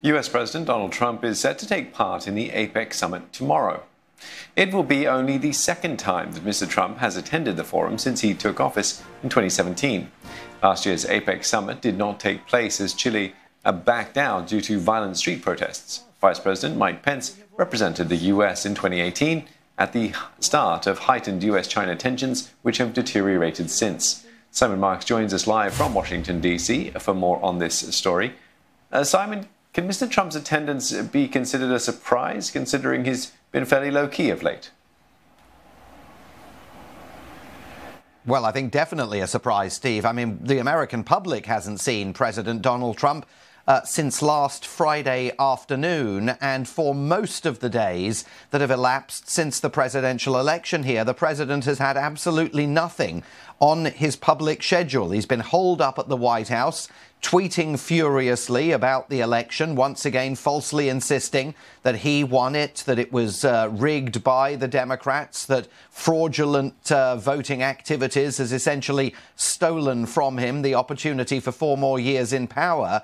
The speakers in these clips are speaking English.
US President Donald Trump is set to take part in the APEC Summit tomorrow. It will be only the second time that Mr. Trump has attended the forum since he took office in 2017. Last year's APEC Summit did not take place as Chile backed out due to violent street protests. Vice President Mike Pence represented the US in 2018 at the start of heightened US-China tensions, which have deteriorated since. Simon Marks joins us live from Washington, D.C. for more on this story. Simon, can Mr. Trump's attendance be considered a surprise, considering he's been fairly low-key of late? Well, I think definitely a surprise, Steve. I mean, the American public hasn't seen President Donald Trump since last Friday afternoon, and for most of the days that have elapsed since the presidential election here, the president has had absolutely nothing on his public schedule. He's been holed up at the White House, tweeting furiously about the election, once again falsely insisting that he won it, that it was rigged by the Democrats, that fraudulent voting activities has essentially stolen from him the opportunity for 4 more years in power.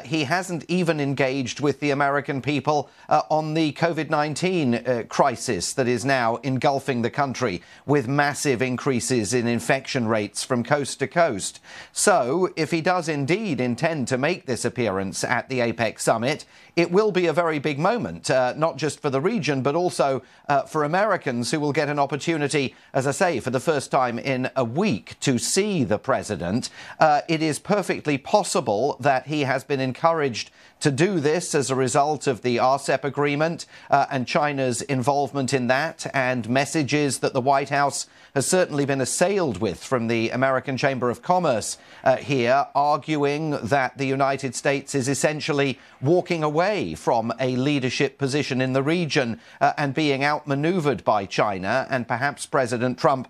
He hasn't even engaged with the American people on the COVID-19 crisis that is now engulfing the country, with massive increases in infection rates from coast to coast. So, if he does indeed intend to make this appearance at the APEC Summit, it will be a very big moment, not just for the region, but also for Americans who will get an opportunity, as I say, for the first time in a week to see the president. It is perfectly possible that he has been encouraged to do this as a result of the RCEP agreement and China's involvement in that, and messages that the White House has certainly been assailed with from the American Chamber of Commerce here, arguing that the United States is essentially walking away from a leadership position in the region and being outmaneuvered by China. And perhaps President Trump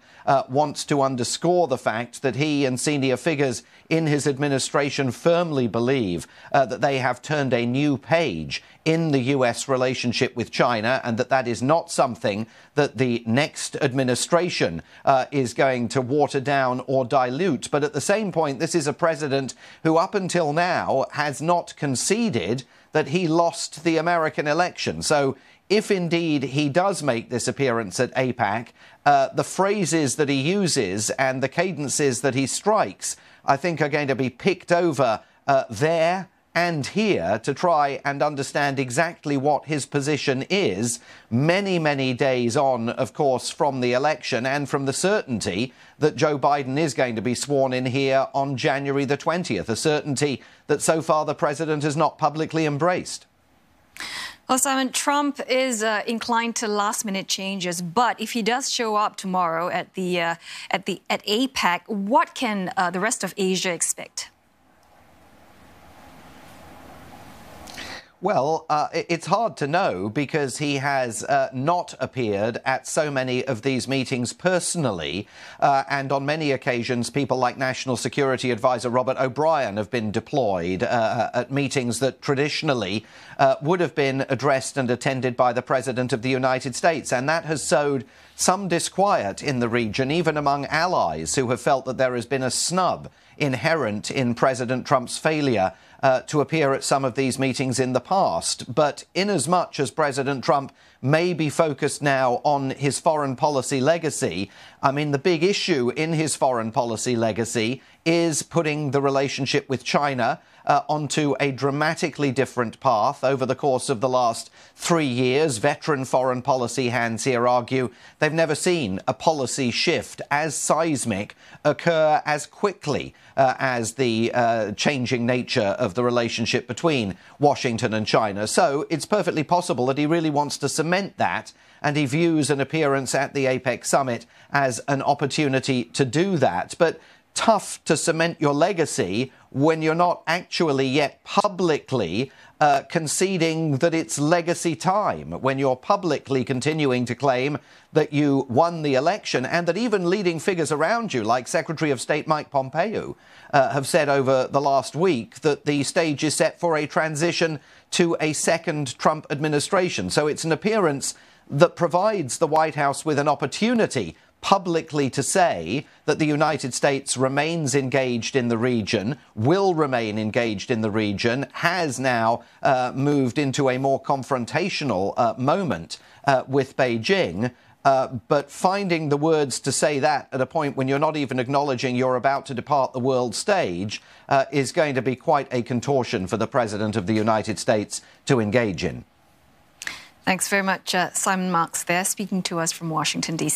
wants to underscore the fact that he and senior figures in his administration firmly believe that they have turned a new page in the U.S. relationship with China, and that is not something that the next administration is going to water down or dilute. But at the same point, this is a president who up until now has not conceded that he lost the American election. So if indeed he does make this appearance at APEC, the phrases that he uses and the cadences that he strikes, I think, are going to be picked over there and here to try and understand exactly what his position is many, many days on, of course, from the election and from the certainty that Joe Biden is going to be sworn in here on January the 20th, a certainty that so far the president has not publicly embraced. Well, Simon, Trump is inclined to last-minute changes, but if he does show up tomorrow at APEC, what can the rest of Asia expect? Well, it's hard to know because he has not appeared at so many of these meetings personally. And on many occasions, people like National Security Advisor Robert O'Brien have been deployed at meetings that traditionally would have been addressed and attended by the President of the United States. And that has sowed some disquiet in the region, even among allies who have felt that there has been a snub inherent in President Trump's failure to appear at some of these meetings in the past. But inasmuch as President Trump may be focused now on his foreign policy legacy, I mean, the big issue in his foreign policy legacy is putting the relationship with China onto a dramatically different path over the course of the last 3 years. Veteran foreign policy hands here argue they've never seen a policy shift as seismic occur as quickly as the changing nature of the relationship between Washington and China. So it's perfectly possible that he really wants to cement that, and he views an appearance at the APEC Summit as an opportunity to do that. But tough to cement your legacy when you're not actually yet publicly conceding that it's legacy time, when you're publicly continuing to claim that you won the election, and that even leading figures around you, like Secretary of State Mike Pompeo, have said over the last week that the stage is set for a transition to a second Trump administration. So it's an appearance that provides the White House with an opportunity, publicly to say that the United States remains engaged in the region, will remain engaged in the region, has now moved into a more confrontational moment with Beijing. But finding the words to say that at a point when you're not even acknowledging you're about to depart the world stage is going to be quite a contortion for the President of the United States to engage in. Thanks very much, Simon Marks there, speaking to us from Washington, D.C.